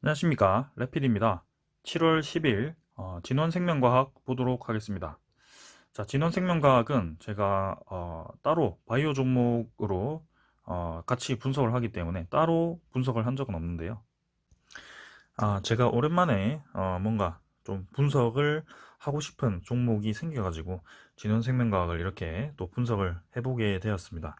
안녕하십니까, 레필입니다. 7월 10일 진원생명과학 보도록 하겠습니다. 자, 진원생명과학은 제가 따로 바이오 종목으로 같이 분석을 하기 때문에 따로 분석을 한 적은 없는데요. 제가 오랜만에 뭔가 좀 분석을 하고 싶은 종목이 생겨가지고 진원생명과학을 이렇게 또 분석을 해보게 되었습니다.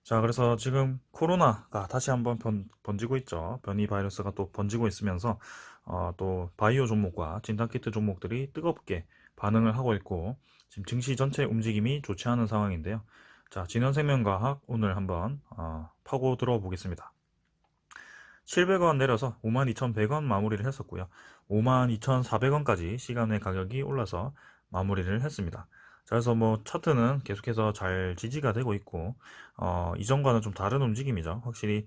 자, 그래서 지금 코로나가 다시 한번 번지고 있죠. 변이 바이러스가 또 번지고 있으면서 또 바이오 종목과 진단키트 종목들이 뜨겁게 반응을 하고 있고 지금 증시 전체 움직임이 좋지 않은 상황인데요. 자, 진원생명과학 오늘 한번 파고 들어보겠습니다. 700원 내려서 52,100원 마무리를 했었고요. 52,400원까지 시간의 가격이 올라서 마무리를 했습니다. 자, 그래서 뭐 차트는 계속해서 잘 지지가 되고 있고 이전과는 좀 다른 움직임이죠. 확실히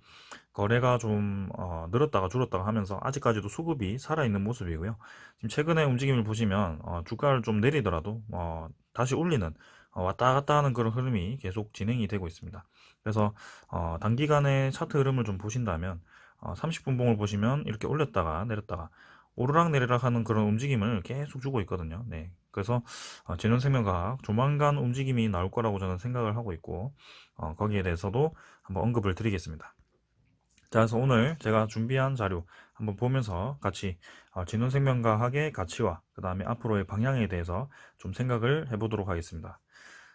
거래가 좀 늘었다가 줄었다가 하면서 아직까지도 수급이 살아있는 모습이고요. 지금 최근의 움직임을 보시면 주가를 좀 내리더라도 다시 올리는 왔다 갔다 하는 그런 흐름이 계속 진행이 되고 있습니다. 그래서 단기간의 차트 흐름을 좀 보신다면 30분 봉을 보시면 이렇게 올렸다가 내렸다가 오르락내리락 하는 그런 움직임을 계속 주고 있거든요. 네. 그래서 진원생명과학 조만간 움직임이 나올 거라고 저는 생각을 하고 있고 거기에 대해서도 한번 언급을 드리겠습니다. 자, 그래서 오늘 제가 준비한 자료 한번 보면서 같이 진원생명과학의 가치와 그 다음에 앞으로의 방향에 대해서 좀 생각을 해보도록 하겠습니다.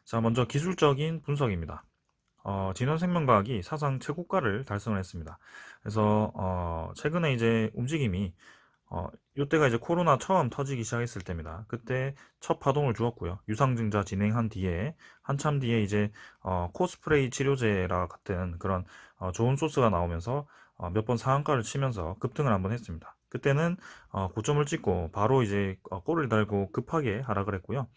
자, 먼저 기술적인 분석입니다. 진원생명과학이 사상 최고가를 달성을 했습니다. 그래서 최근에 이제 움직임이 이때가 이제 코로나 처음 터지기 시작했을 때입니다. 그때 첫 파동을 주었고요. 유상증자 진행한 뒤에 한참 뒤에 이제 코스프레이 치료제라 같은 그런 좋은 소스가 나오면서 몇 번 상한가를 치면서 급등을 한번 했습니다. 그때는 고점을 찍고 바로 이제 꼬리를 달고 급하게 하락을 했고요.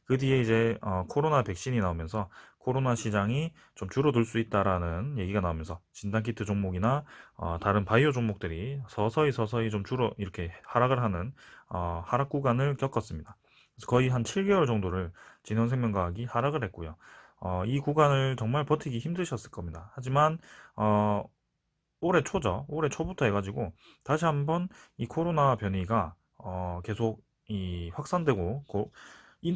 그 뒤에 이제 코로나 백신이 나오면서 코로나 시장이 좀 줄어들 수 있다라는 얘기가 나오면서 진단키트 종목이나 다른 바이오 종목들이 서서히 좀 줄어 이렇게 하락을 하는 하락 구간을 겪었습니다. 그래서 거의 한 7개월 정도를 진원생명과학이 하락을 했고요. 이 구간을 정말 버티기 힘드셨을 겁니다. 하지만 올해 초죠. 올해 초부터 해가지고 다시 한번 이 코로나 변이가 계속 이 확산되고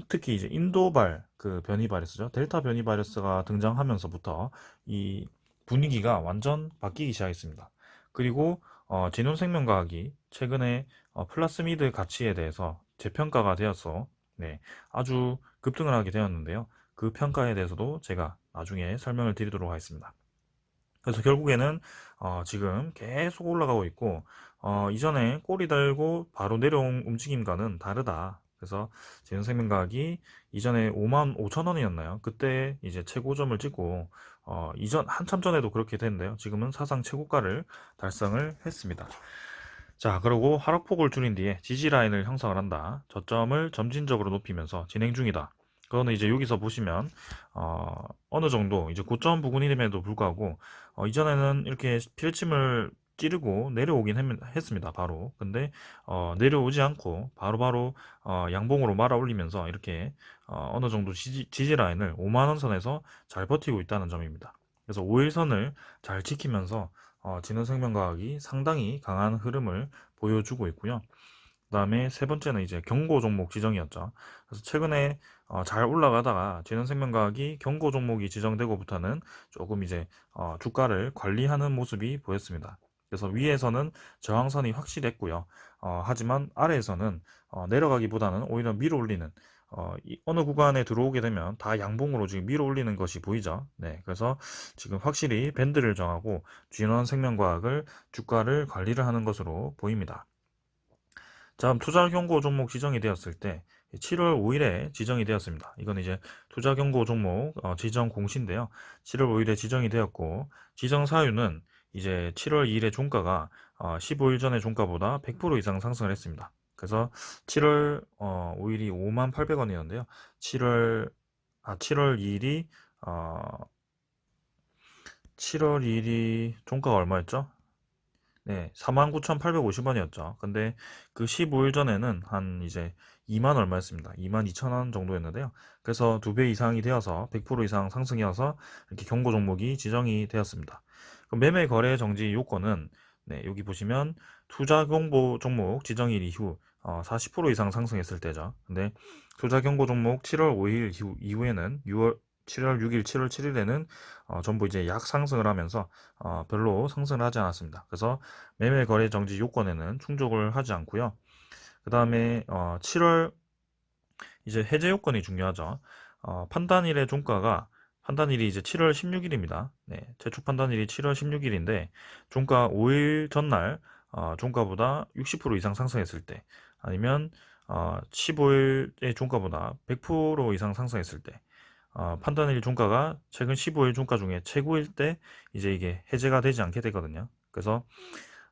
특히 이제 인도발 그 변이 바이러스죠. 델타 변이 바이러스가 등장하면서부터 이 분위기가 완전 바뀌기 시작했습니다. 그리고 진원생명과학이 최근에 플라스미드 가치에 대해서 재평가가 되어서 네, 아주 급등을 하게 되었는데요. 그 평가에 대해서도 제가 나중에 설명을 드리도록 하겠습니다. 그래서 결국에는 지금 계속 올라가고 있고 이전에 꼬리 달고 바로 내려온 움직임과는 다르다. 그래서 재생생명과학이 이전에 5만 5천 원이었나요? 그때 이제 최고점을 찍고 이전 한참 전에도 그렇게 됐는데요. 지금은 사상 최고가를 달성을 했습니다. 자, 그리고 하락폭을 줄인 뒤에 지지 라인을 형성을 한다. 저점을 점진적으로 높이면서 진행 중이다. 그거는 이제 여기서 보시면 어느 정도 이제 고점 부근임에도 불구하고 이전에는 이렇게 필침을 찌르고 내려오긴 했습니다. 바로. 근데 내려오지 않고 바로바로 양봉으로 말아 올리면서 이렇게 어느 정도 지지 라인을 5만 원 선에서 잘 버티고 있다는 점입니다. 그래서 5일선을 잘 지키면서 진흥생명과학이 상당히 강한 흐름을 보여주고 있고요. 그 다음에 세 번째는 이제 경고 종목 지정이었죠. 그래서 최근에 잘 올라가다가 진흥생명과학이 경고 종목이 지정되고부터는 조금 이제 주가를 관리하는 모습이 보였습니다. 그래서 위에서는 저항선이 확실했고요. 하지만 아래에서는 내려가기보다는 오히려 밀어 올리는 어느 구간에 들어오게 되면 다 양봉으로 지금 밀어 올리는 것이 보이죠. 네, 그래서 지금 확실히 밴드를 정하고 진원생명과학을 주가를 관리를 하는 것으로 보입니다. 다음 투자 경고 종목 지정이 되었을 때 7월 5일에 지정이 되었습니다. 이건 이제 투자 경고 종목 지정 공시인데요. 7월 5일에 지정이 되었고 지정 사유는 이제 7월 2일의 종가가 15일 전의 종가보다 100% 이상 상승을 했습니다. 그래서 7월 5일이 58,000원이었는데요. 7월 2일이 7월 2일이 종가가 얼마였죠? 네, 49,850원이었죠. 근데 그 15일 전에는 한 이제 2만 얼마였습니다. 22,000원 정도였는데요. 그래서 2배 이상이 되어서 100% 이상 상승이어서 이렇게 경고 종목이 지정이 되었습니다. 그럼 매매 거래 정지 요건은 네, 여기 보시면 투자 경보 종목 지정일 이후 40% 이상 상승했을 때죠. 근데 투자 경고 종목 7월 5일 이후에는 7월 6일, 7월 7일에는 전부 이제 약상승을 하면서 별로 상승을 하지 않았습니다. 그래서 매매 거래 정지 요건에는 충족을 하지 않고요. 그 다음에 7월 이제 해제 요건이 중요하죠. 판단일의 종가가 판단일이 이제 7월 16일입니다. 네, 최초 판단일이 7월 16일인데 종가 5일 전날 종가보다 60% 이상 상승했을 때 아니면 15일의 종가보다 100% 이상 상승했을 때 판단일 종가가 최근 15일 종가 중에 최고일 때 이제 이게 해제가 되지 않게 되거든요. 그래서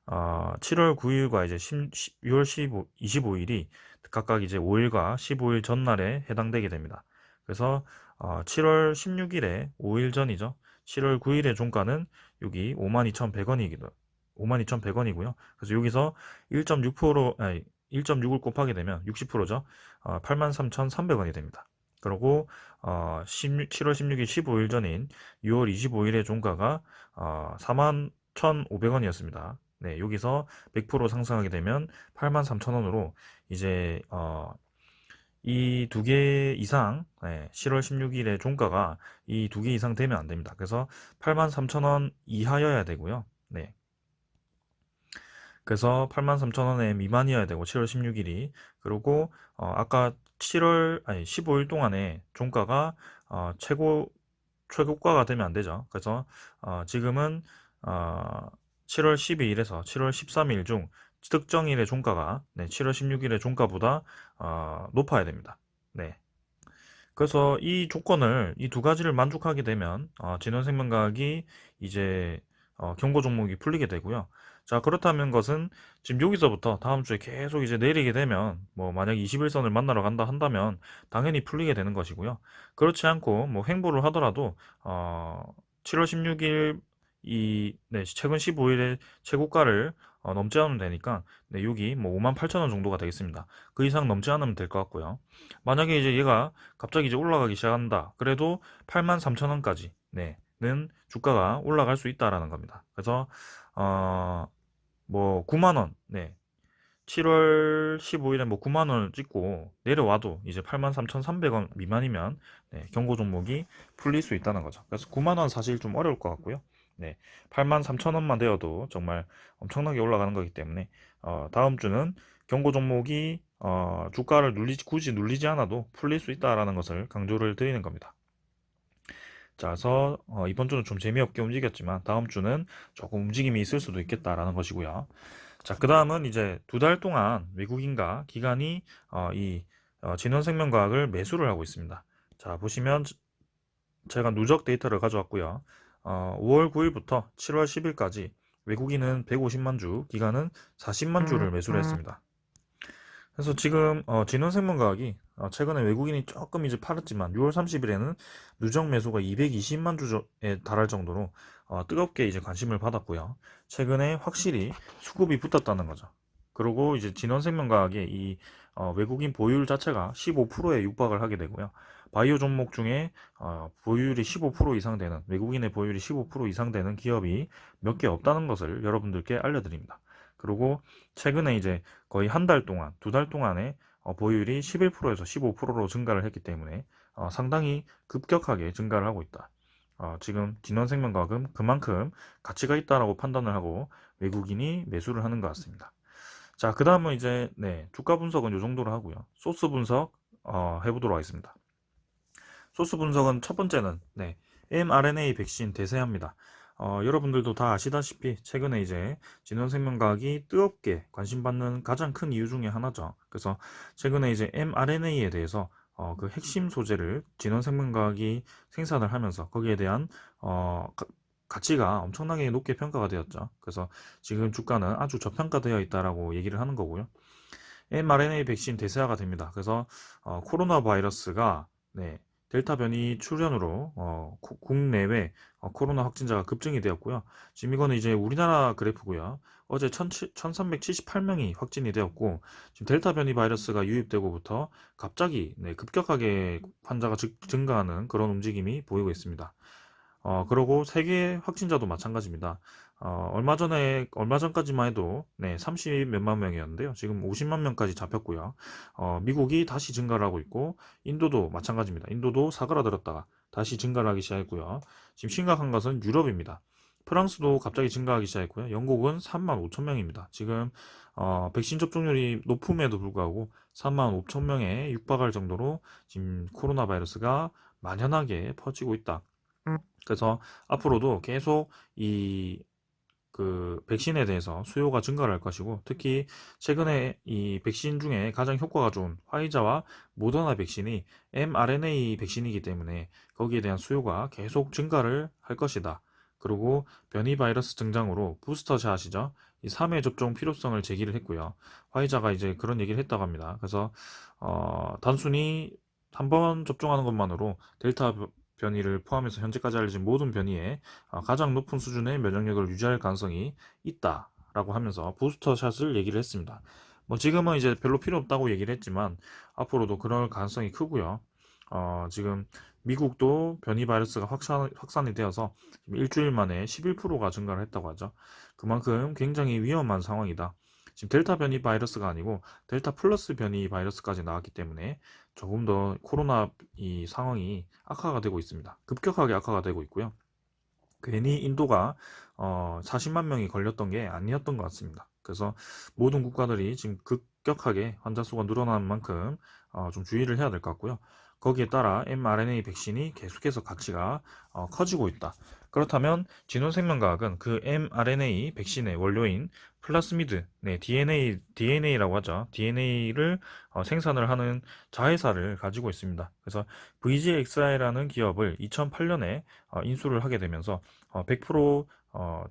7월 9일과 이제 6월 25일이 각각 이제 5일과 15일 전날에 해당되게 됩니다. 그래서 7월 16일에 5일 전이죠. 7월 9일의 종가는 여기 52,100원이고요. 그래서 여기서 1.6% 아니 1.6을 곱하게 되면 60%죠. 83,300원이 됩니다. 그리고 7월 16일 15일 전인 6월 25일의 종가가 41,500원이었습니다. 네, 여기서 100% 상승하게 되면 83,000원으로 이제 이 두 개 이상 7월 16일의 종가가 이 두 개 이상 되면 안 됩니다. 그래서 83,000원 이하여야 되고요. 네. 그래서 83,000원에 미만이어야 되고 7월 16일이 그리고 아까 7월 아니 15일 동안에 종가가 최고가가 되면 안 되죠. 그래서 지금은 7월 12일에서 7월 13일 중 특정일의 종가가 7월 16일의 종가보다 높아야 됩니다. 네. 그래서 이 조건을 이 두 가지를 만족하게 되면 진원생명과학이 이제 경고 종목이 풀리게 되고요. 자, 그렇다면 것은 지금 여기서부터 다음 주에 계속 이제 내리게 되면 뭐 만약 21선을 만나러 간다 한다면 당연히 풀리게 되는 것이고요. 그렇지 않고 뭐 횡보를 하더라도 7월 16일 최근 15일의 최고가를 넘지 않으면 되니까 여기 뭐 58,000원 정도가 되겠습니다. 그 이상 넘지 않으면 될 것 같고요. 만약에 이제 얘가 갑자기 이제 올라가기 시작한다. 그래도 83,000원까지 는 주가가 올라갈 수 있다라는 겁니다. 그래서 뭐 9만 원, 7월 15일에 뭐 9만 원을 찍고 내려와도 이제 83,300원 미만이면 경고 종목이 풀릴 수 있다는 거죠. 그래서 9만 원 사실 좀 어려울 것 같고요. 83,000원만 되어도 정말 엄청나게 올라가는 거기 때문에 다음 주는 경고 종목이 주가를 굳이 눌리지 않아도 풀릴 수 있다라는 것을 강조를 드리는 겁니다. 자, 그래서 이번 주는 좀 재미없게 움직였지만 다음 주는 조금 움직임이 있을 수도 있겠다라는 것이고요. 자, 그 다음은 이제 2달 동안 외국인과 기관이 이 진원생명과학을 매수를 하고 있습니다. 자, 보시면 제가 누적 데이터를 가져왔고요. 5월 9일부터 7월 10일까지 외국인은 150만 주, 기관은 40만 주를 매수를 했습니다. 그래서 지금 진원생명과학이 최근에 외국인이 조금 이제 팔았지만 6월 30일에는 누적 매수가 220만 주에 달할 정도로 뜨겁게 이제 관심을 받았고요. 최근에 확실히 수급이 붙었다는 거죠. 그리고 이제 진원생명과학의 이 외국인 보유율 자체가 15%에 육박을 하게 되고요. 바이오 종목 중에 보유율이 15% 이상 되는 외국인의 보유율이 15% 이상 되는 기업이 몇 개 없다는 것을 여러분들께 알려드립니다. 그리고 최근에 이제 거의 한 달 동안, 2달 동안에 보유율이 11%에서 15%로 증가를 했기 때문에 상당히 급격하게 증가를 하고 있다. 지금 진원생명과학은 그만큼 가치가 있다라고 판단을 하고 외국인이 매수를 하는 것 같습니다. 자, 그 다음은 이제 주가 분석은 이 정도로 하고요. 소스 분석 해보도록 하겠습니다. 소스 분석은 첫 번째는 mRNA 백신 대세합니다. 여러분들도 다 아시다시피 최근에 이제 진원생명과학이 뜨겁게 관심받는 가장 큰 이유 중에 하나죠. 그래서 최근에 이제 mRNA에 대해서 그 핵심 소재를 진원생명과학이 생산을 하면서 거기에 대한 가치가 엄청나게 높게 평가가 되었죠. 그래서 지금 주가는 아주 저평가되어 있다라고 얘기를 하는 거고요. mRNA 백신 대세화가 됩니다. 그래서 코로나 바이러스가 델타 변이 출현으로 국내외 코로나 확진자가 급증이 되었고요. 지금 이거는 이제 우리나라 그래프고요. 어제 1378명이 확진이 되었고 지금 델타 변이 바이러스가 유입되고부터 갑자기 급격하게 환자가 증가하는 그런 움직임이 보이고 있습니다. 그리고 세계 확진자도 마찬가지입니다. 얼마 전까지만 해도, 네, 30 몇만 명이었는데요. 지금 50만 명까지 잡혔고요. 미국이 다시 증가를 하고 있고, 인도도 마찬가지입니다. 인도도 사그라들었다가 다시 증가를 하기 시작했고요. 지금 심각한 것은 유럽입니다. 프랑스도 갑자기 증가하기 시작했고요. 영국은 3만 5천 명입니다. 지금, 백신 접종률이 높음에도 불구하고 3만 5천 명에 육박할 정도로 지금 코로나 바이러스가 만연하게 퍼지고 있다. 그래서 앞으로도 계속 백신에 대해서 수요가 증가를 할 것이고, 특히 최근에 이 백신 중에 가장 효과가 좋은 화이자와 모더나 백신이 mRNA 백신이기 때문에 거기에 대한 수요가 계속 증가를 할 것이다. 그리고 변이 바이러스 증장으로 부스터샷이죠. 이 3회 접종 필요성을 제기를 했고요. 화이자가 이제 그런 얘기를 했다고 합니다. 그래서 단순히 한 번 접종하는 것만으로 델타 변이를 포함해서 현재까지 알려진 모든 변이에 가장 높은 수준의 면역력을 유지할 가능성이 있다라고 하면서 부스터샷을 얘기를 했습니다. 뭐 지금은 이제 별로 필요 없다고 얘기를 했지만 앞으로도 그럴 가능성이 크고요. 지금 미국도 변이 바이러스가 확산이 되어서 지금 일주일 만에 11%가 증가를 했다고 하죠. 그만큼 굉장히 위험한 상황이다. 지금 델타 변이 바이러스가 아니고 델타 플러스 변이 바이러스까지 나왔기 때문에 조금 더 코로나 이 상황이 악화가 되고 있습니다. 급격하게 악화가 되고 있고요. 괜히 인도가 40만 명이 걸렸던 게 아니었던 것 같습니다. 그래서 모든 국가들이 지금 급격하게 환자 수가 늘어나는 만큼 좀 주의를 해야 될 것 같고요. 거기에 따라 mRNA 백신이 계속해서 가치가 커지고 있다. 그렇다면 진원생명과학은 그 mRNA 백신의 원료인 플라스미드, 네, DNA라고 하죠. DNA를 생산을 하는 자회사를 가지고 있습니다. 그래서 VGXI라는 기업을 2008년에 인수를 하게 되면서 100%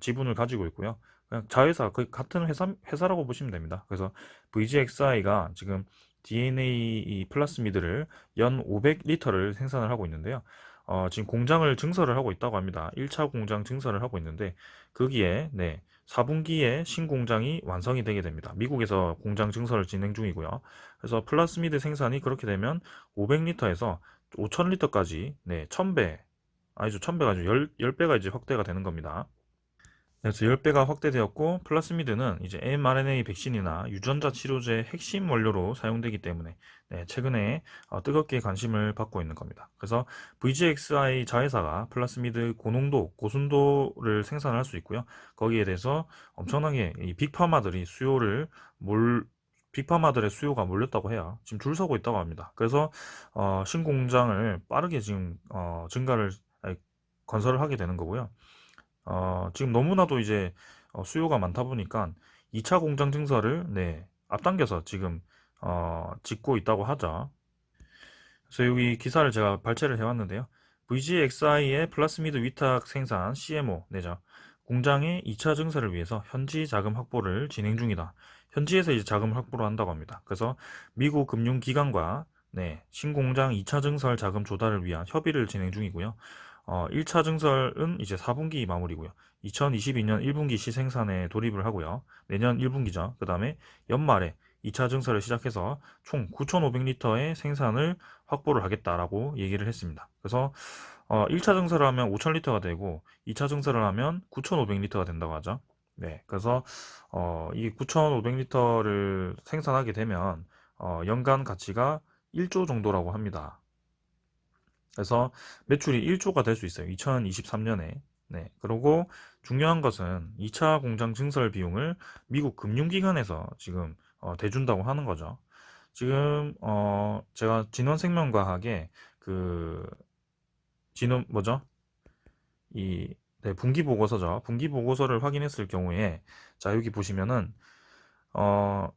지분을 가지고 있고요. 그냥 자회사, 그 같은 회사라고 보시면 됩니다. 그래서 VGXI가 지금 DNA 플라스미드를 연 500리터를 생산을 하고 있는데요. 지금 공장을 증설을 하고 있다고 합니다. 1차 공장 증설을 하고 있는데 거기에 네, 4분기에 신공장이 완성이 되게 됩니다. 미국에서 공장 증설을 진행 중이고요. 그래서 플라스미드 생산이 그렇게 되면 500리터에서 5000리터까지 네, 1000배, 아니죠, 1000배가 아니죠, 10배가 이제 확대가 되는 겁니다. 그래서 10배가 확대되었고, 플라스미드는 이제 mRNA 백신이나 유전자 치료제 핵심 원료로 사용되기 때문에 네, 최근에 뜨겁게 관심을 받고 있는 겁니다. 그래서 VGXI 자회사가 플라스미드 고농도, 고순도를 생산할 수 있고요. 거기에 대해서 엄청나게 이 빅파마들의 수요가 몰렸다고 해요. 지금 줄 서고 있다고 합니다. 그래서 신공장을 빠르게 지금 건설을 하게 되는 거고요. 지금 너무나도 이제 수요가 많다 보니까 2차 공장 증설을 네, 앞당겨서 지금 짓고 있다고 하죠. 그래서 여기 기사를 제가 발췌를 해왔는데요. VGXI의 플라스미드 위탁 생산 CMO 내죠. 공장의 2차 증설을 위해서 현지 자금 확보를 진행 중이다. 현지에서 이제 자금을 확보를 한다고 합니다. 그래서 미국 금융기관과 네, 신공장 2차 증설 자금 조달을 위한 협의를 진행 중이고요. 1차 증설은 이제 4분기 마무리고요. 2022년 1분기 시생산에 돌입을 하고요. 내년 1분기죠. 그 다음에 연말에 2차 증설을 시작해서 총 9,500리터의 생산을 확보를 하겠다라고 얘기를 했습니다. 그래서 1차 증설을 하면 5,000리터가 되고 2차 증설을 하면 9,500리터가 된다고 하죠. 네, 그래서 이 9,500리터를 생산하게 되면 연간 가치가 1조 정도라고 합니다. 그래서 매출이 1조가 될 수 있어요. 2023년에. 네. 그리고 중요한 것은 2차 공장 증설 비용을 미국 금융기관에서 지금 대준다고 하는 거죠. 지금 제가 진원생명과학의 그 뭐죠? 이 네, 분기 보고서죠. 분기 보고서를 확인했을 경우에 자, 여기 보시면은 어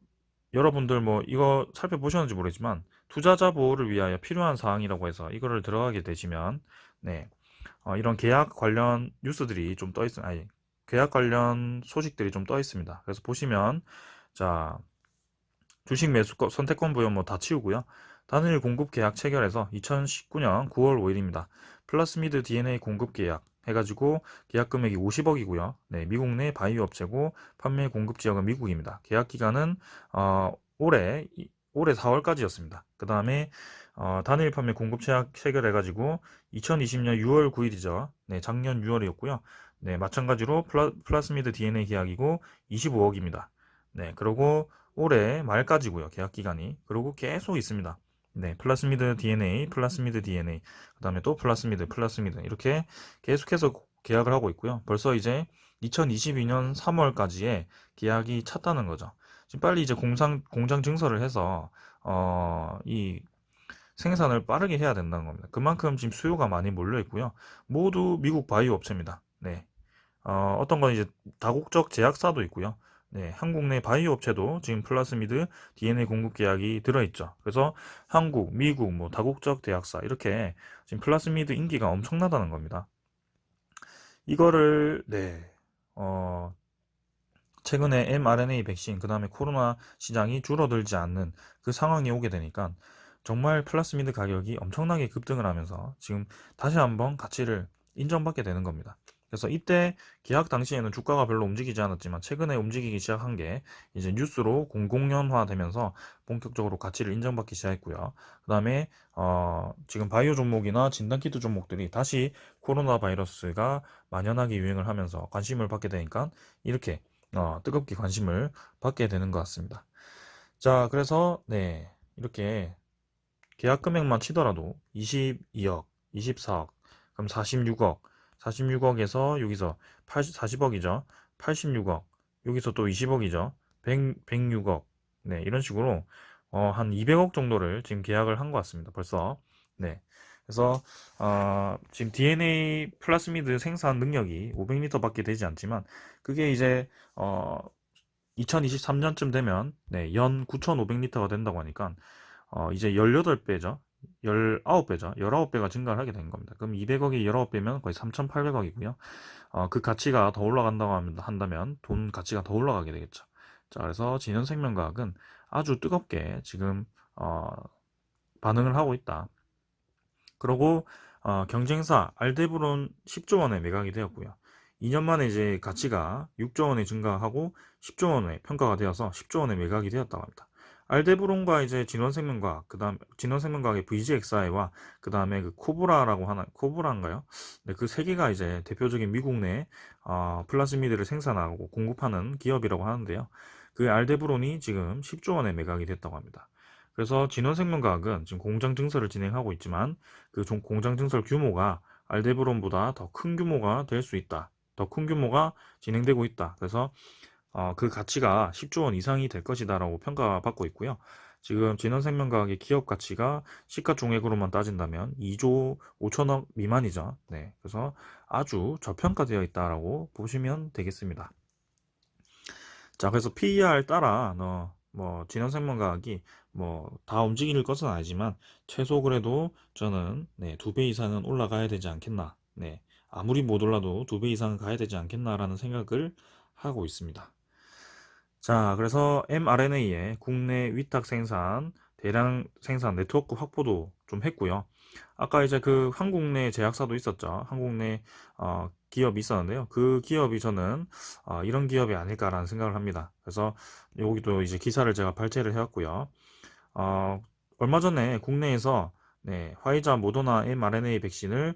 여러분들 뭐 이거 살펴보셨는지 모르겠지만 투자자 보호를 위하여 필요한 사항이라고 해서 이거를 들어가게 되시면 네, 이런 계약 관련 뉴스들이 좀 떠 있어요. 아니, 계약 관련 소식들이 좀 떠 있습니다. 그래서 보시면 자, 주식 매수 선택권 부여 뭐 다 치우고요. 단일 공급 계약 체결해서 2019년 9월 5일입니다. 플라스미드 DNA 공급 계약 해가지고 계약 금액이 50억이고요. 네, 미국 내 바이오 업체고 판매 공급 지역은 미국입니다. 계약 기간은 올해 올해 4월까지였습니다. 그 다음에 단일 판매 공급 체약 체결해가지고 2020년 6월 9일이죠. 네, 작년 6월이었고요. 네, 마찬가지로 플라스미드 DNA 계약이고 25억입니다. 네, 그리고 올해 말까지고요. 계약 기간이. 그리고 계속 있습니다. 네, 플라스미드 DNA, 플라스미드 DNA, 그 다음에 또 플라스미드 이렇게 계속해서 계약을 하고 있고요. 벌써 이제 2022년 3월까지의 계약이 찼다는 거죠. 지금 빨리 이제 공장 증설을 해서 이 생산을 빠르게 해야 된다는 겁니다. 그만큼 지금 수요가 많이 몰려 있고요. 모두 미국 바이오 업체입니다. 네. 어떤 건 이제 다국적 제약사도 있고요. 네, 한국 내 바이오 업체도 지금 플라스미드 DNA 공급 계약이 들어있죠. 그래서 한국, 미국, 뭐 다국적 제약사 이렇게 지금 플라스미드 인기가 엄청나다는 겁니다. 이거를 네, 최근에 mRNA 백신, 그 다음에 코로나 시장이 줄어들지 않는 그 상황이 오게 되니까 정말 플라스미드 가격이 엄청나게 급등을 하면서 지금 다시 한번 가치를 인정받게 되는 겁니다. 그래서 이때 계약 당시에는 주가가 별로 움직이지 않았지만 최근에 움직이기 시작한 게 이제 뉴스로 공공연화 되면서 본격적으로 가치를 인정받기 시작했고요. 그 다음에 지금 바이오 종목이나 진단키트 종목들이 다시 코로나 바이러스가 만연하게 유행을 하면서 관심을 받게 되니까 이렇게 뜨겁게 관심을 받게 되는 것 같습니다. 자, 그래서 네, 이렇게 계약 금액만 치더라도 22억, 24억, 그럼 46억, 46억에서 여기서 40억이죠. 86억, 여기서 또 20억이죠. 106억. 네, 이런 식으로 한 200억 정도를 지금 계약을 한 것 같습니다. 벌써. 네. 그래서 지금 DNA 플라스미드 생산 능력이 500리터밖에 되지 않지만 그게 이제 2023년쯤 되면 네, 연 9,500리터가 된다고 하니까 이제 18배죠. 19배죠. 19배가 증가를 하게 된 겁니다. 그럼 200억이 19배면 거의 3,800억이고요. 그 가치가 더 올라간다고 한다면 돈 가치가 더 올라가게 되겠죠. 자, 그래서 진현생명과학은 아주 뜨겁게 지금 반응을 하고 있다. 그리고 경쟁사 알데브론 10조 원에 매각이 되었고요. 2년 만에 이제 가치가 6조 원에 증가하고 10조 원에 평가가 되어서 10조 원에 매각이 되었다고 합니다. 알데브론과 이제 진원생명과학, 그다음 진원생명과학의 VGXI와 그다음에 그 코브라라고 하나, 코브라인가요? 네, 그 세 개가 이제 대표적인 미국 내 플라스미드를 생산하고 공급하는 기업이라고 하는데요. 그 알데브론이 지금 10조 원에 매각이 됐다고 합니다. 그래서 진원생명과학은 지금 공장 증설을 진행하고 있지만 그 공장 증설 규모가 알데브론보다 더 큰 규모가 될 수 있다. 더 큰 규모가 진행되고 있다. 그래서 그 가치가 10조 원 이상이 될 것이다라고 평가받고 있고요. 지금 진원생명과학의 기업 가치가 시가총액으로만 따진다면 2조 5천억 미만이죠. 네, 그래서 아주 저평가되어 있다라고 보시면 되겠습니다. 자, 그래서 PER 따라 뭐 진원생명과학이 뭐 다 움직일 것은 아니지만 최소 그래도 저는 네, 2배 이상은 올라가야 되지 않겠나. 네, 아무리 못 올라도 2배 이상은 가야 되지 않겠나라는 생각을 하고 있습니다. 자, 그래서 mRNA의 국내 위탁 생산, 대량 생산 네트워크 확보도 좀 했고요. 아까 이제 그 한국 내 제약사도 있었죠. 한국 내 기업이 있었는데요. 그 기업이 저는 이런 기업이 아닐까라는 생각을 합니다. 그래서 여기도 이제 기사를 제가 발췌를 해왔고요. 얼마 전에 국내에서 네, 화이자, 모더나 mRNA 백신을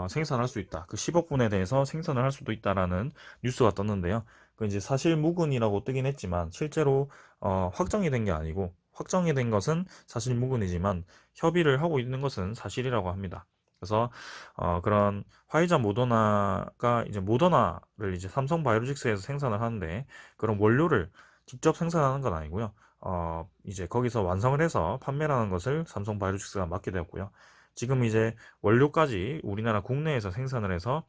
생산할 수 있다. 그 10억 분에 대해서 생산을 할 수도 있다라는 뉴스가 떴는데요. 그 이제 사실 무근이라고 뜨긴 했지만 실제로 확정이 된 게 아니고 확정이 된 것은 사실 무근이지만 협의를 하고 있는 것은 사실이라고 합니다. 그래서 그런 화이자 모더나가 이제 모더나를 이제 삼성 바이오로직스에서 생산을 하는데 그런 원료를 직접 생산하는 건 아니고요. 이제 거기서 완성을 해서 판매를 하는 것을 삼성 바이오로직스가 맡게 되었고요. 지금 이제 원료까지 우리나라 국내에서 생산을 해서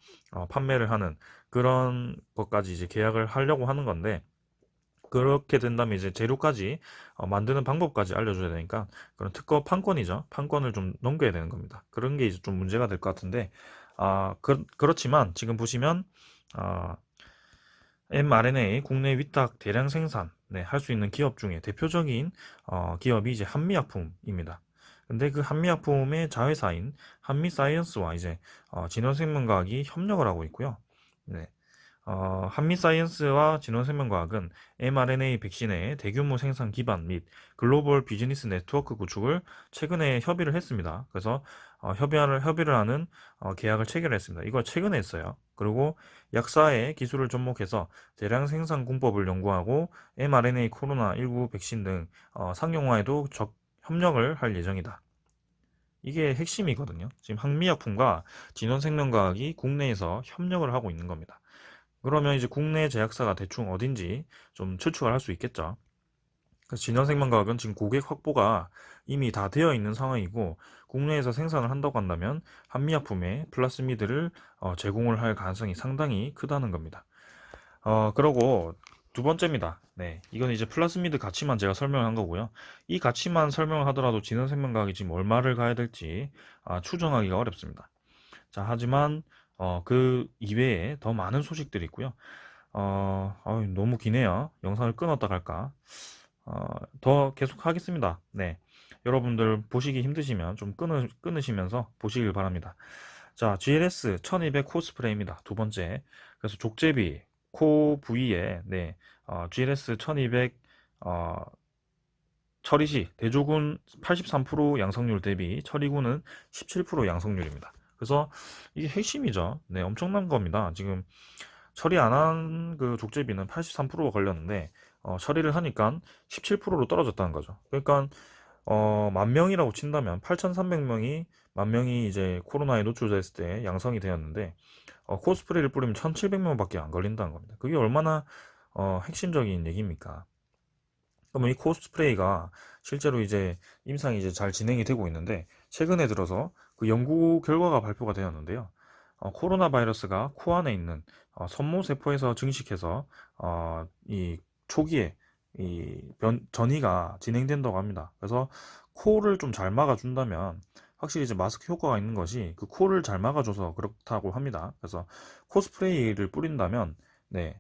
판매를 하는 그런 것까지 이제 계약을 하려고 하는 건데 그렇게 된다면 이제 재료까지 만드는 방법까지 알려줘야 되니까 그런 특허 판권이죠. 판권을 좀 넘겨야 되는 겁니다. 그런 게 이제 좀 문제가 될 것 같은데 그렇지만 지금 보시면 mRNA 국내 위탁 대량 생산 네, 할 수 있는 기업 중에 대표적인 기업이 이제 한미약품입니다. 근데 그 한미약품의 자회사인 한미사이언스와 이제 진원생명과학이 협력을 하고 있고요. 네, 한미사이언스와 진원생명과학은 mRNA 백신의 대규모 생산 기반 및 글로벌 비즈니스 네트워크 구축을 최근에 협의를 했습니다. 그래서 협의를 하는 계약을 체결했습니다. 이걸 최근에 했어요. 그리고 약사의 기술을 접목해서 대량 생산 공법을 연구하고 mRNA 코로나19 백신 등 상용화에도 협력을 할 예정이다. 이게 핵심이거든요. 지금 한미약품과 진원생명과학이 국내에서 협력을 하고 있는 겁니다. 그러면 이제 국내 제약사가 대충 어딘지 좀 추측을 할 수 있겠죠. 그래서 진원생명과학은 지금 고객 확보가 이미 다 되어 있는 상황이고 국내에서 생산을 한다고 한다면 한미약품에 플라스미드를 제공을 할 가능성이 상당히 크다는 겁니다. 그러고 두 번째입니다. 네, 이건 이제 플라스미드 가치만 제가 설명한 거고요. 이 가치만 설명을 하더라도 진원생명과학이 지금 얼마를 가야 될지 추정하기가 어렵습니다. 자, 하지만 그 이외에 더 많은 소식들이 있고요. 너무 기네요. 영상을 끊었다 갈까? 더 계속 하겠습니다. 네. 여러분들 보시기 힘드시면 좀 끊으시면서 보시길 바랍니다. 자, GLS 1200 코스프레입니다. 두 번째. 그래서 족제비, 코 부위에, 네, GLS 1200, 처리 시 대조군 83% 양성률 대비 처리군은 17% 양성률입니다. 그래서 이게 핵심이죠. 네, 엄청난 겁니다. 지금 처리 안 한 그 족제비는 83%가 걸렸는데 처리를 하니까 17%로 떨어졌다는 거죠. 그러니까 만 명이라고 친다면 8,300명이 만 명이 이제 코로나에 노출됐을 때 양성이 되었는데 코스프레를 뿌리면 1,700명밖에 안 걸린다는 겁니다. 그게 얼마나 핵심적인 얘기입니까? 그러면 이 코스프레이가 실제로 이제 임상이 이제 잘 진행이 되고 있는데 최근에 들어서 그 연구 결과가 발표가 되었는데요. 코로나 바이러스가 코 안에 있는 선모 세포에서 증식해서 이 초기에 이 전이가 진행된다고 합니다. 그래서 코를 좀 잘 막아준다면 확실히 이제 마스크 효과가 있는 것이 그 코를 잘 막아줘서 그렇다고 합니다. 그래서 코스프레이를 뿌린다면 네,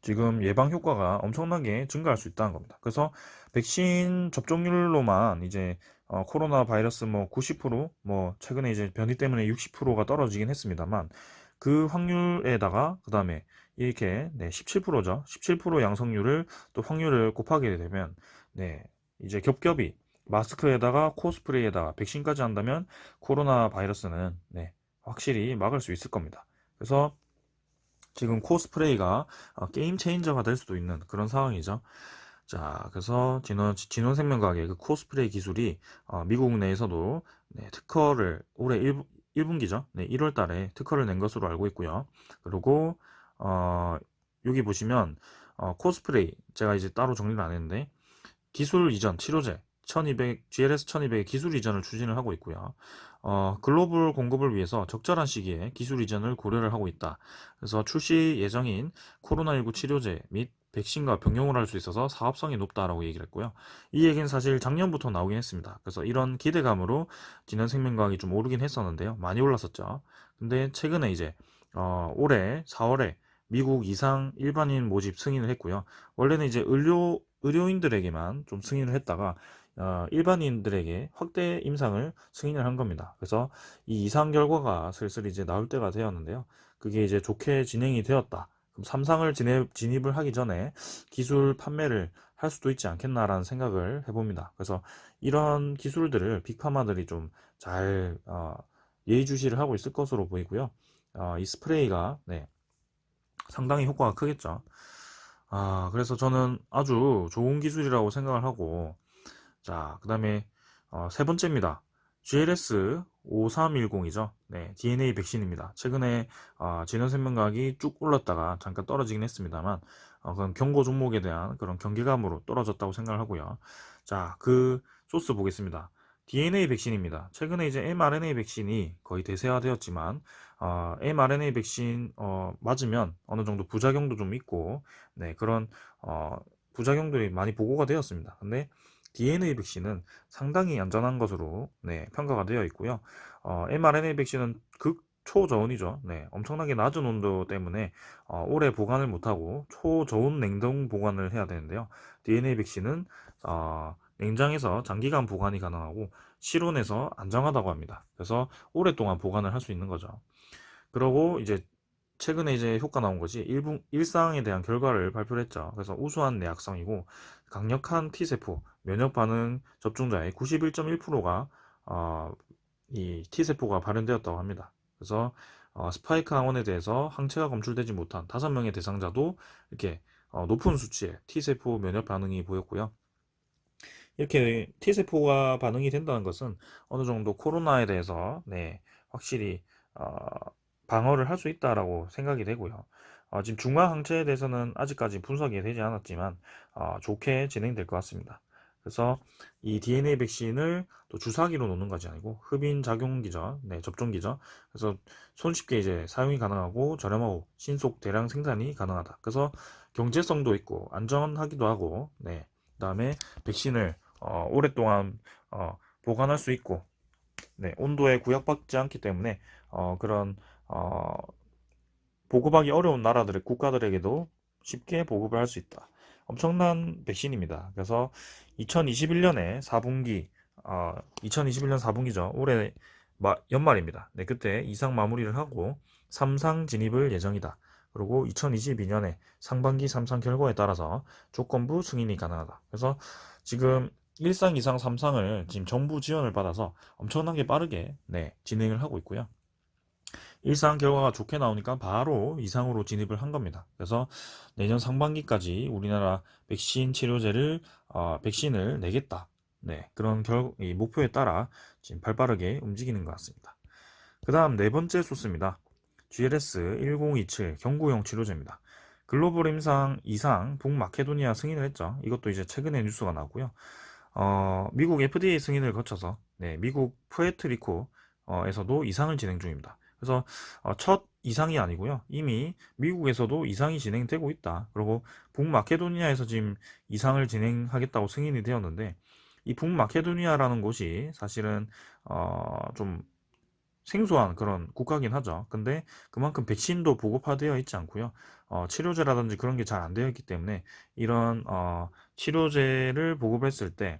지금 예방 효과가 엄청나게 증가할 수 있다는 겁니다. 그래서 백신 접종률로만 이제 코로나 바이러스 뭐 90%뭐 최근에 이제 변이 때문에 60%가 떨어지긴 했습니다만 그 확률에다가 그 다음에 이렇게 네, 17%죠. 17% 양성률을 또 확률을 곱하게 되면 네, 이제 겹겹이 마스크에다가 코스프레에다가 백신까지 한다면 코로나 바이러스는 네, 확실히 막을 수 있을 겁니다. 그래서 지금 코스프레이가 게임 체인저가 될 수도 있는 그런 상황이죠. 자, 그래서 진원생명과학의 그 코스프레이 기술이 미국 내에서도 네, 특허를 올해 1분기죠. 네, 1월 달에 특허를 낸 것으로 알고 있고요. 그리고 여기 보시면 코스프레이 제가 이제 따로 정리를 안 했는데 기술 이전 치료제 1200, GLS 1200의 기술 이전을 추진을 하고 있고요. 글로벌 공급을 위해서 적절한 시기에 기술 이전을 고려를 하고 있다. 그래서 출시 예정인 코로나19 치료제 및 백신과 병용을 할 수 있어서 사업성이 높다라고 얘기를 했고요. 이 얘기는 사실 작년부터 나오긴 했습니다. 그래서 이런 기대감으로 진원생명과학이 좀 오르긴 했었는데요. 많이 올랐었죠. 근데 최근에 이제 올해 4월에 미국 이상 일반인 모집 승인을 했고요. 원래는 이제 의료인들에게만 좀 승인을 했다가 일반인들에게 확대 임상을 승인을 한 겁니다. 그래서 이 이상 결과가 슬슬 이제 나올 때가 되었는데요. 그게 이제 좋게 진행이 되었다. 그럼 3상을 진입을 하기 전에 기술 판매를 할 수도 있지 않겠나라는 생각을 해봅니다. 그래서 이런 기술들을 빅파마들이 좀 잘 예의주시를 하고 있을 것으로 보이고요. 이 스프레이가 네, 상당히 효과가 크겠죠. 그래서 저는 아주 좋은 기술이라고 생각을 하고, 자, 그 다음에, 세 번째입니다. GLS 5310이죠. 네, DNA 백신입니다. 최근에, 진원생명과학이 쭉 올랐다가 잠깐 떨어지긴 했습니다만, 그건 경고 종목에 대한 그런 경계감으로 떨어졌다고 생각을 하고요. 자, 그 소스 보겠습니다. DNA 백신입니다. 최근에 이제 mRNA 백신이 거의 대세화되었지만, mRNA 백신, 맞으면 어느 정도 부작용도 좀 있고, 네, 그런, 부작용들이 많이 보고가 되었습니다. 근데 DNA 백신은 상당히 안전한 것으로 네, 평가가 되어 있고요. mRNA 백신은 극초저온이죠. 네, 엄청나게 낮은 온도 때문에 오래 보관을 못하고 초저온 냉동 보관을 해야 되는데요. DNA 백신은 냉장에서 장기간 보관이 가능하고 실온에서 안정하다고 합니다. 그래서 오랫동안 보관을 할 수 있는 거죠. 그러고 이제 최근에 이제 효과 나온 거지. 일상에 대한 결과를 발표를 했죠. 그래서 우수한 내약성이고 강력한 T세포 면역 반응 접종자의 91.1%가 이 T세포가 발현되었다고 합니다. 그래서 스파이크 항원에 대해서 항체가 검출되지 못한 5명의 대상자도 이렇게 높은 수치의 T세포 면역 반응이 보였고요. 이렇게 T세포가 반응이 된다는 것은 어느 정도 코로나에 대해서 네, 확실히 방어를 할 수 있다라고 생각이 되고요. 지금 중화 항체에 대해서는 아직까지 분석이 되지 않았지만 좋게 진행될 것 같습니다. 그래서 이 DNA 백신을 또 주사기로 놓는 것이 아니고 흡인 작용기죠, 네, 접종기죠. 그래서 손쉽게 이제 사용이 가능하고 저렴하고 신속 대량 생산이 가능하다. 그래서 경제성도 있고 안전하기도 하고, 네, 그다음에 백신을 오랫동안 보관할 수 있고, 네, 온도에 구약받지 않기 때문에 그런 어, 보급하기 어려운 나라들의 국가들에게도 쉽게 보급을 할 수 있다. 엄청난 백신입니다. 그래서 2021년에 4분기, 2021년 4분기죠. 올해 연말입니다. 네, 그때 이상 마무리를 하고 3상 진입을 예정이다. 그리고 2022년에 상반기 3상 결과에 따라서 조건부 승인이 가능하다. 그래서 지금 1상, 2상, 3상을 지금 정부 지원을 받아서 엄청나게 빠르게 네, 진행을 하고 있고요. 1상 결과가 좋게 나오니까 바로 2상으로 진입을 한 겁니다. 그래서 내년 상반기까지 우리나라 백신 치료제를 백신을 내겠다. 네, 그런 이 목표에 따라 지금 발빠르게 움직이는 것 같습니다. 그 다음 네 번째 소스입니다. GLS1027 경구용 치료제입니다. 글로벌 임상 2상 북마케도니아 승인을 했죠. 이것도 이제 최근에 뉴스가 나왔고요. 미국 FDA 승인을 거쳐서 네, 미국 푸에트리코에서도 이상을 진행 중입니다. 그래서 첫 이상이 아니고요. 이미 미국에서도 이상이 진행되고 있다. 그리고 북마케도니아에서 지금 이상을 진행하겠다고 승인이 되었는데 이 북마케도니아라는 곳이 사실은 좀 생소한 그런 국가긴 하죠. 근데 그만큼 백신도 보급화되어 있지 않고요. 치료제라든지 그런 게 잘 안 되어 있기 때문에 이런 치료제를 보급했을 때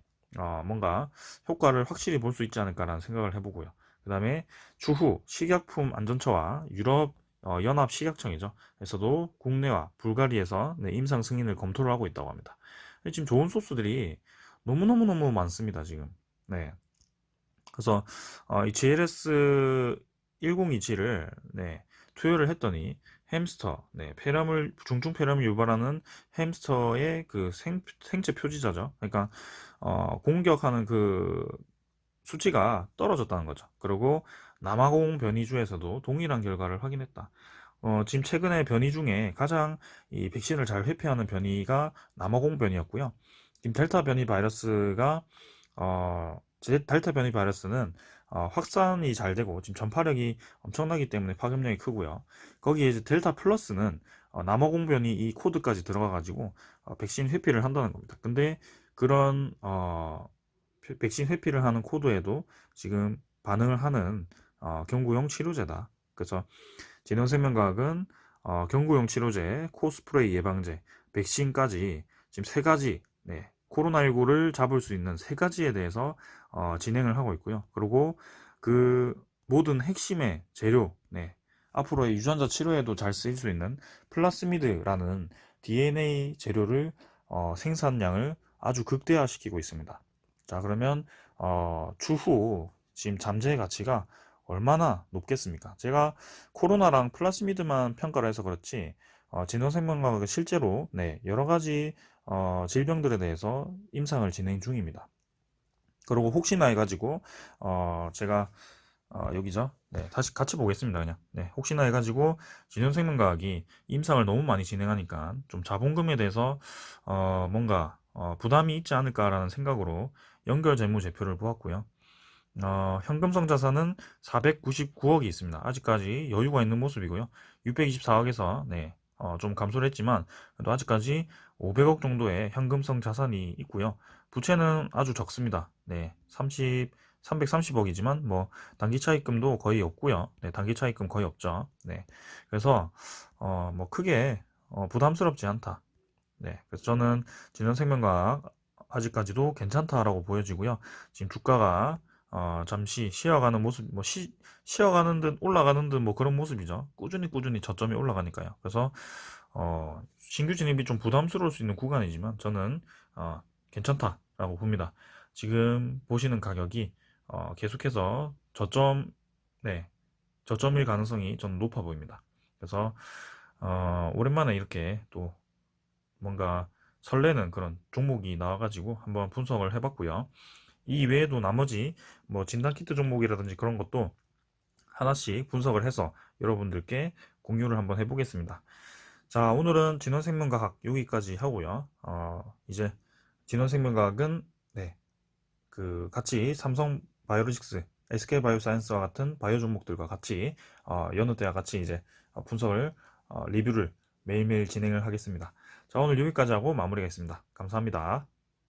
뭔가 효과를 확실히 볼 수 있지 않을까라는 생각을 해보고요. 그 다음에 추후 식약품 안전처와 유럽 연합 식약청이죠. 에서도 국내와 불가리에서 네, 임상 승인을 검토를 하고 있다고 합니다. 지금 좋은 소스들이 너무너무너무 많습니다, 지금. 네. 그래서 이 GLS 1027을 네, 투여를 했더니 햄스터, 네, 폐렴을 중증 폐렴을 유발하는 햄스터의 그 생체 표지자죠. 그러니까 공격하는 그 수치가 떨어졌다는 거죠. 그리고 남아공 변이주에서도 동일한 결과를 확인했다. 지금 최근에 변이 중에 가장 이 백신을 잘 회피하는 변이가 남아공 변이였고요. 지금 델타 변이 바이러스가 델타 변이 바이러스는 확산이 잘 되고 지금 전파력이 엄청나기 때문에 파급력이 크고요. 거기에 이제 델타 플러스는 남아공 변이 이 코드까지 들어가 가지고 백신 회피를 한다는 겁니다. 근데 그런 백신 회피를 하는 코드에도 지금 반응을 하는 경구용 치료제다. 그래서 진원생명과학은 경구용 치료제, 코스프레이 예방제, 백신까지 지금 세 가지 네, 코로나19를 잡을 수 있는 세 가지에 대해서 진행을 하고 있고요. 그리고 그 모든 핵심의 재료, 네, 앞으로의 유전자 치료에도 잘 쓰일 수 있는 플라스미드라는 DNA 재료를 생산량을 아주 극대화시키고 있습니다. 자, 그러면 추후 지금 잠재 가치가 얼마나 높겠습니까? 제가 코로나랑 플라스미드만 평가를 해서 그렇지 진원생명과학은 실제로 네, 여러 가지 질병들에 대해서 임상을 진행 중입니다. 그리고 혹시나 해가지고 제가 여기죠. 네, 다시 같이 보겠습니다. 그냥 네, 혹시나 해가지고 진원생명과학이 임상을 너무 많이 진행하니까 좀 자본금에 대해서 뭔가 부담이 있지 않을까라는 생각으로 연결 재무제표를 보았고요. 현금성 자산은 499억이 있습니다. 아직까지 여유가 있는 모습이고요. 624억에서 네, 좀 감소를 했지만 그래도 아직까지 500억 정도의 현금성 자산이 있고요. 부채는 아주 적습니다. 네, 330억이지만 뭐 단기 차입금도 거의 없고요. 네, 단기 차입금 거의 없죠. 네, 그래서 뭐 크게 부담스럽지 않다. 네, 그래서 저는 진원생명과학 아직까지도 괜찮다라고 보여지고요. 지금 주가가 잠시 쉬어가는 모습, 뭐 쉬어가는 듯 올라가는 듯 뭐 그런 모습이죠. 꾸준히 저점이 올라가니까요. 그래서 신규 진입이 좀 부담스러울 수 있는 구간이지만 저는 괜찮다라고 봅니다. 지금 보시는 가격이 계속해서 네, 저점일 가능성이 좀 높아 보입니다. 그래서 오랜만에 이렇게 또 뭔가 설레는 그런 종목이 나와가지고 한번 분석을 해봤고요. 이 외에도 나머지 뭐 진단키트 종목이라든지 그런 것도 하나씩 분석을 해서 여러분들께 공유를 한번 해보겠습니다. 자, 오늘은 진원생명과학 여기까지 하고요. 이제 진원생명과학은 네, 그 같이 삼성 바이오로직스, SK 바이오사이언스와 같은 바이오 종목들과 같이 여느 때와 같이 이제 분석을 리뷰를 매일매일 진행을 하겠습니다. 자, 오늘 여기까지 하고 마무리하겠습니다. 감사합니다.